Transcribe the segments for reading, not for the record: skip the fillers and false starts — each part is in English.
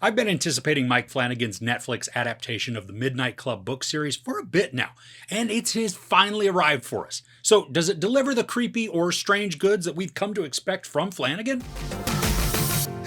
I've been anticipating Mike Flanagan's Netflix adaptation of the Midnight Club book series for a bit now, and it has finally arrived for us. So, does it deliver the creepy or strange goods that we've come to expect from Flanagan?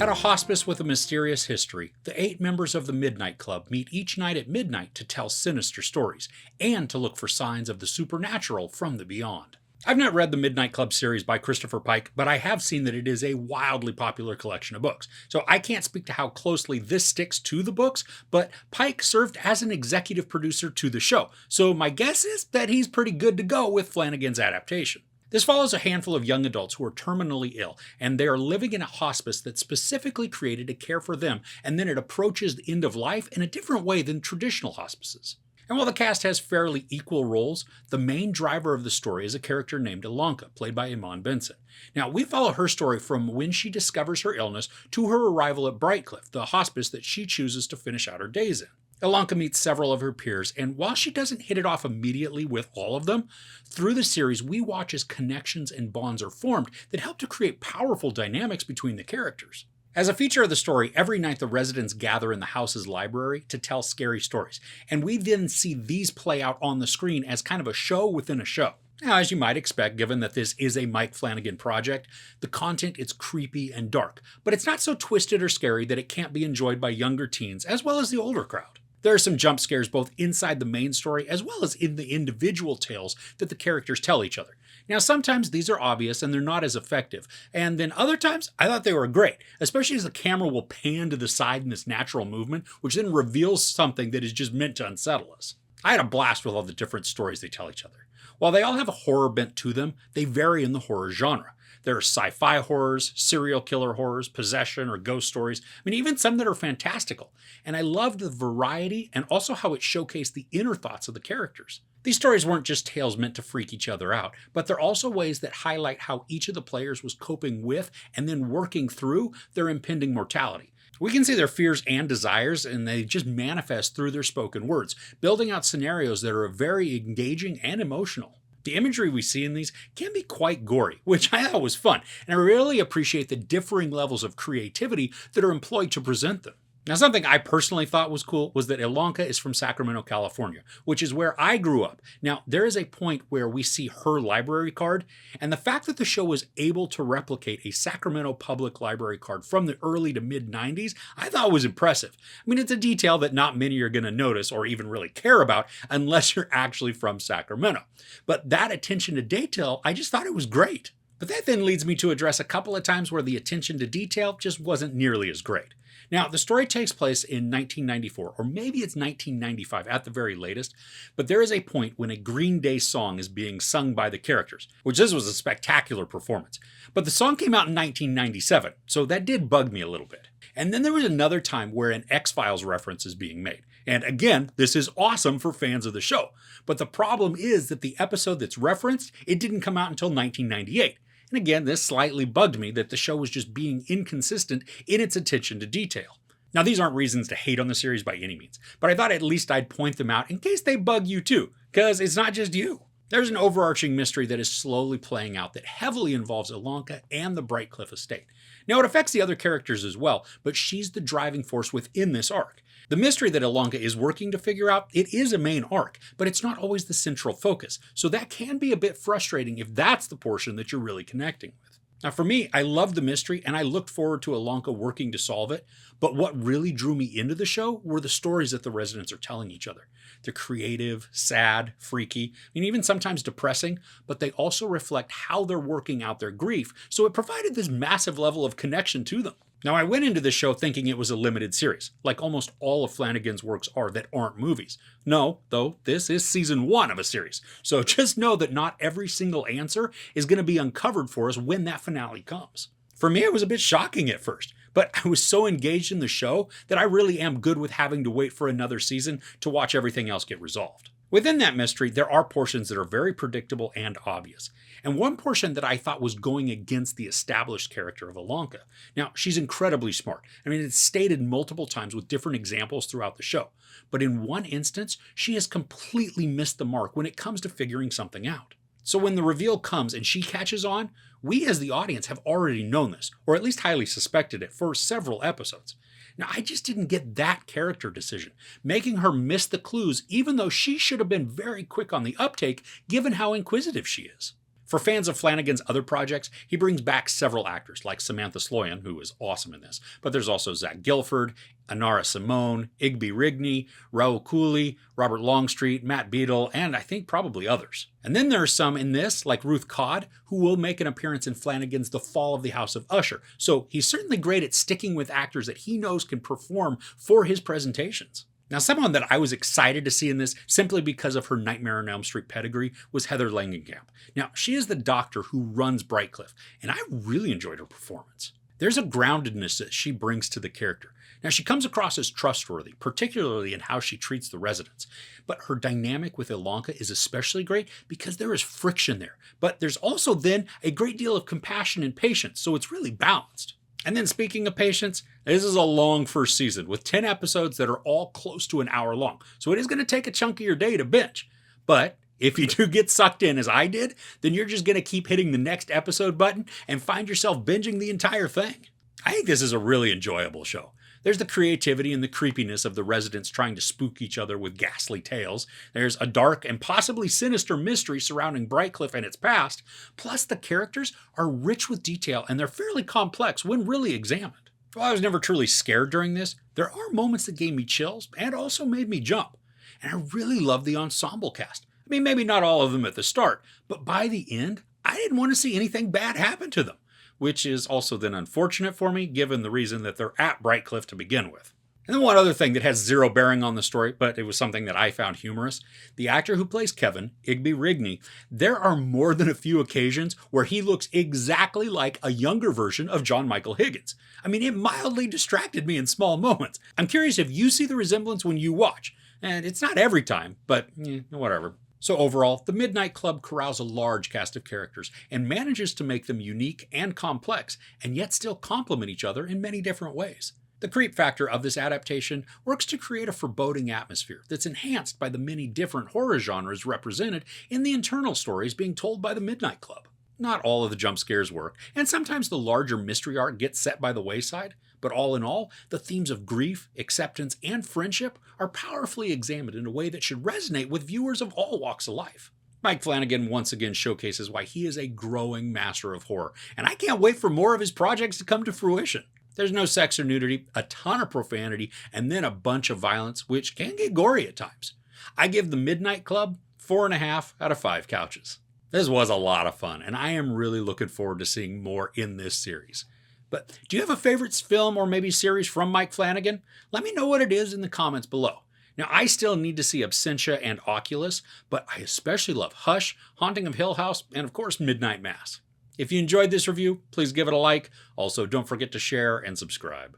At a hospice with a mysterious history, the 8 members of the Midnight Club meet each night at midnight to tell sinister stories, and to look for signs of the supernatural from the beyond. I've not read the Midnight Club series by Christopher Pike, but I have seen that it is a wildly popular collection of books. So I can't speak to how closely this sticks to the books, but Pike served as an executive producer to the show, so my guess is that he's pretty good to go with Flanagan's adaptation. This follows a handful of young adults who are terminally ill, and they are living in a hospice that's specifically created to care for them, and then it approaches the end of life in a different way than traditional hospices. And while the cast has fairly equal roles, the main driver of the story is a character named Ilonka, played by Iman Benson. Now, we follow her story from when she discovers her illness to her arrival at Brightcliff, the hospice that she chooses to finish out her days in. Ilonka meets several of her peers, and while she doesn't hit it off immediately with all of them, through the series we watch as connections and bonds are formed that help to create powerful dynamics between the characters. As a feature of the story, every night the residents gather in the house's library to tell scary stories, and we then see these play out on the screen as kind of a show within a show. Now, as you might expect, given that this is a Mike Flanagan project, the content is creepy and dark, but it's not so twisted or scary that it can't be enjoyed by younger teens as well as the older crowd. There are some jump scares both inside the main story as well as in the individual tales that the characters tell each other. Now, sometimes these are obvious and they're not as effective, and then other times I thought they were great, especially as the camera will pan to the side in this natural movement, which then reveals something that is just meant to unsettle us. I had a blast with all the different stories they tell each other. While they all have a horror bent to them, they vary in the horror genre. There are sci-fi horrors, serial killer horrors, possession, or ghost stories. Even some that are fantastical. And I loved the variety and also how it showcased the inner thoughts of the characters. These stories weren't just tales meant to freak each other out, but they're also ways that highlight how each of the players was coping with and then working through their impending mortality. We can see their fears and desires, and they just manifest through their spoken words, building out scenarios that are very engaging and emotional. The imagery we see in these can be quite gory, which I thought was fun, and I really appreciate the differing levels of creativity that are employed to present them. Now, something I personally thought was cool was that Ilonka is from Sacramento, California, which is where I grew up. Now, there is a point where we see her library card, and the fact that the show was able to replicate a Sacramento Public Library card from the early to mid-90s, I thought was impressive. It's a detail that not many are going to notice or even really care about unless you're actually from Sacramento. But that attention to detail, I just thought it was great. But that then leads me to address a couple of times where the attention to detail just wasn't nearly as great. Now, the story takes place in 1994, or maybe it's 1995 at the very latest, but there is a point when a Green Day song is being sung by the characters, which this was a spectacular performance. But the song came out in 1997, so that did bug me a little bit. And then there was another time where an X-Files reference is being made. And again, this is awesome for fans of the show. But the problem is that the episode that's referenced, it didn't come out until 1998. And again, this slightly bugged me that the show was just being inconsistent in its attention to detail. Now, these aren't reasons to hate on the series by any means, but I thought at least I'd point them out in case they bug you too, because it's not just you. There's an overarching mystery that is slowly playing out that heavily involves Ilonka and the Brightcliff estate. Now, it affects the other characters as well, but she's the driving force within this arc. The mystery that Ilonka is working to figure out, it is a main arc, but it's not always the central focus, so that can be a bit frustrating if that's the portion that you're really connecting with. Now, for me, I loved the mystery and I looked forward to Ilonka working to solve it, but what really drew me into the show were the stories that the residents are telling each other. They're creative, sad, freaky, even sometimes depressing, but they also reflect how they're working out their grief, so it provided this massive level of connection to them. Now, I went into this show thinking it was a limited series, like almost all of Flanagan's works are that aren't movies. No, though, this is season 1 of a series, so just know that not every single answer is going to be uncovered for us when that finale comes. For me, it was a bit shocking at first, but I was so engaged in the show that I really am good with having to wait for another season to watch everything else get resolved. Within that mystery, there are portions that are very predictable and obvious. And one portion that I thought was going against the established character of Ilonka. Now, she's incredibly smart. It's stated multiple times with different examples throughout the show. But in one instance, she has completely missed the mark when it comes to figuring something out. So when the reveal comes and she catches on, we as the audience have already known this, or at least highly suspected it, for several episodes. Now, I just didn't get that character decision, making her miss the clues even though she should have been very quick on the uptake given how inquisitive she is. For fans of Flanagan's other projects, he brings back several actors like Samantha Sloyan, who is awesome in this, but there's also Zach Gilford, Anara Simone, Igby Rigney, Raul Cooley, Robert Longstreet, Matt Beadle, and I think probably others. And then there are some in this, like Ruth Codd, who will make an appearance in Flanagan's The Fall of the House of Usher, so he's certainly great at sticking with actors that he knows can perform for his presentations. Now, someone that I was excited to see in this simply because of her Nightmare on Elm Street pedigree was Heather Langenkamp. Now, she is the doctor who runs Brightcliff, and I really enjoyed her performance. There's a groundedness that she brings to the character. Now, she comes across as trustworthy, particularly in how she treats the residents. But her dynamic with Ilonka is especially great because there is friction there. But there's also then a great deal of compassion and patience, so it's really balanced. And then speaking of patience, this is a long first season with 10 episodes that are all close to an hour long. So it is going to take a chunk of your day to binge. But if you do get sucked in as I did, then you're just going to keep hitting the next episode button and find yourself binging the entire thing. I think this is a really enjoyable show. There's the creativity and the creepiness of the residents trying to spook each other with ghastly tales. There's a dark and possibly sinister mystery surrounding Brightcliff and its past. Plus, the characters are rich with detail and they're fairly complex when really examined. While I was never truly scared during this, there are moments that gave me chills and also made me jump. And I really love the ensemble cast. I mean, maybe not all of them at the start, but by the end, I didn't want to see anything bad happen to them, which is also then unfortunate for me given the reason that they're at Brightcliff to begin with. And then one other thing that has zero bearing on the story, but it was something that I found humorous. The actor who plays Kevin, Igby Rigney, there are more than a few occasions where he looks exactly like a younger version of John Michael Higgins. I mean, it mildly distracted me in small moments. I'm curious if you see the resemblance when you watch. And it's not every time, but whatever. So overall, the Midnight Club corrals a large cast of characters and manages to make them unique and complex, and yet still complement each other in many different ways. The creep factor of this adaptation works to create a foreboding atmosphere that's enhanced by the many different horror genres represented in the internal stories being told by the Midnight Club. Not all of the jump scares work, and sometimes the larger mystery arc gets set by the wayside, but all in all, the themes of grief, acceptance, and friendship are powerfully examined in a way that should resonate with viewers of all walks of life. Mike Flanagan once again showcases why he is a growing master of horror, and I can't wait for more of his projects to come to fruition. There's no sex or nudity, a ton of profanity, and then a bunch of violence, which can get gory at times. I give the Midnight Club 4.5 out of 5 couches. This was a lot of fun, and I am really looking forward to seeing more in this series. But do you have a favorite film or maybe series from Mike Flanagan? Let me know what it is in the comments below. Now, I still need to see Absentia and Oculus, but I especially love Hush, Haunting of Hill House, and of course, Midnight Mass. If you enjoyed this review, please give it a like. Also, don't forget to share and subscribe.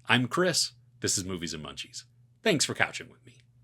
I'm Chris. This is Movies and Munchies. Thanks for couching with me.